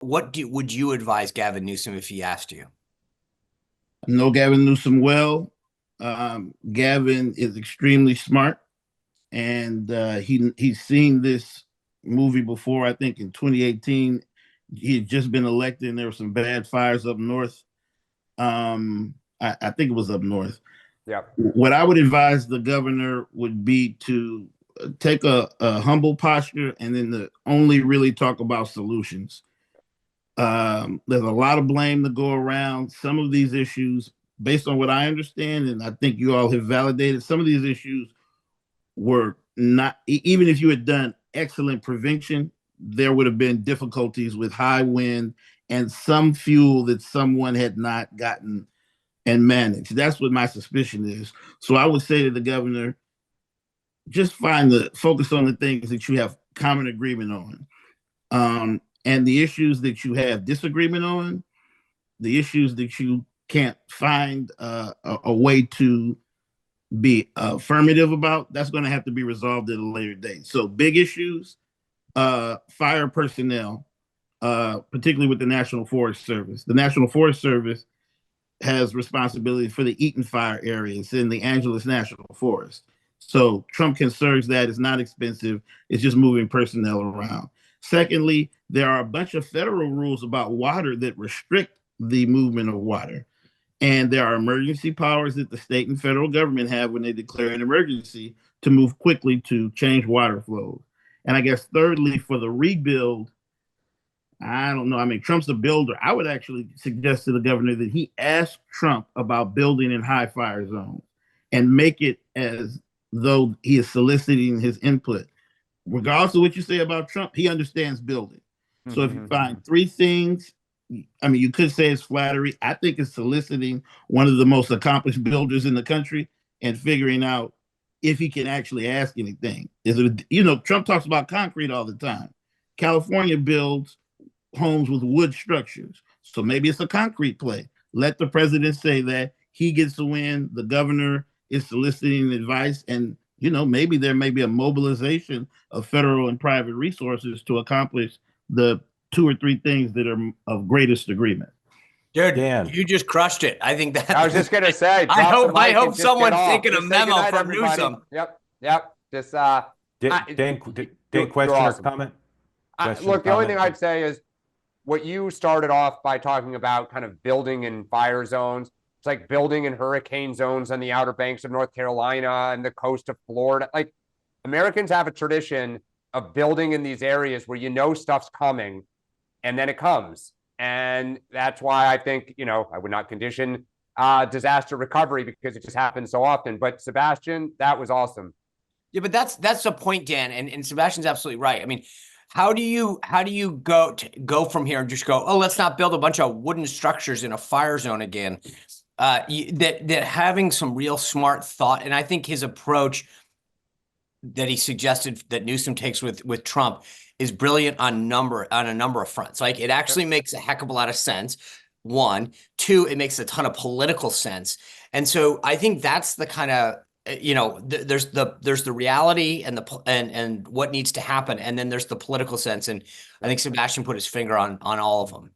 would you advise Gavin Newsom if he asked you? I know Gavin Newsom well. Gavin is extremely smart, and he's seen this movie before. I think in 2018, he had just been elected, and there were some bad fires up north. I think it was up north. Yeah. What I would advise the governor would be to take a humble posture and then to only really talk about solutions. There's a lot of blame to go around. Some of these issues, based on what I understand, and I think you all have validated, some of these issues were not, even if you had done excellent prevention, there would have been difficulties with high wind and some fuel that someone had not gotten and managed. That's what my suspicion is. So I would say to the governor, just focus on the things that you have common agreement on. And the issues that you have disagreement on, the issues that you can't find a way to be affirmative about, that's going to have to be resolved at a later date. So big issues, fire personnel, particularly with the National Forest Service. The National Forest Service has responsibility for the Eaton Fire areas in the Angeles National Forest. So Trump can surge that. It's not expensive. It's just moving personnel around. Secondly, there are a bunch of federal rules about water that restrict the movement of water. And there are emergency powers that the state and federal government have when they declare an emergency to move quickly to change water flows. And I guess thirdly, for the rebuild, I don't know. I mean, Trump's a builder. I would actually suggest to the governor that he ask Trump about building in high fire zones and make it as though he is soliciting his input. Regardless of what you say about Trump, he understands building. So if you find three things, I mean, you could say it's flattery. I think it's soliciting one of the most accomplished builders in the country and figuring out if he can actually ask anything. Is it, Trump talks about concrete all the time. California builds homes with wood structures. So maybe it's a concrete play. Let the president say that. He gets to win. The governor is soliciting advice. And, maybe there may be a mobilization of federal and private resources to accomplish the two or three things that are of greatest agreement. Dude, Dan, you just crushed it. I think that I was just gonna say. I hope someone's taking a memo from Newsom. Yep. Just Dan, question awesome. or comment? Look, the only thing I'd say is what you started off by talking about, kind of building in fire zones. It's like building in hurricane zones on the Outer Banks of North Carolina and the coast of Florida. Like, Americans have a tradition of building in these areas where stuff's coming, and then it comes. And that's why I think, I would not condition disaster recovery because it just happens so often. But Sebastian, that was awesome. Yeah, but that's the point, Dan, and Sebastian's absolutely right. I mean, how do you go from here and just go, oh, let's not build a bunch of wooden structures in a fire zone again? That having some real smart thought, and I think his approach that he suggested that Newsom takes with Trump is brilliant on a number of fronts. Like, it actually makes a heck of a lot of sense. One, two, it makes a ton of political sense. And so I think that's the kind of, there's the reality and what needs to happen, and then there's the political sense. And I think Sebastian put his finger on all of them.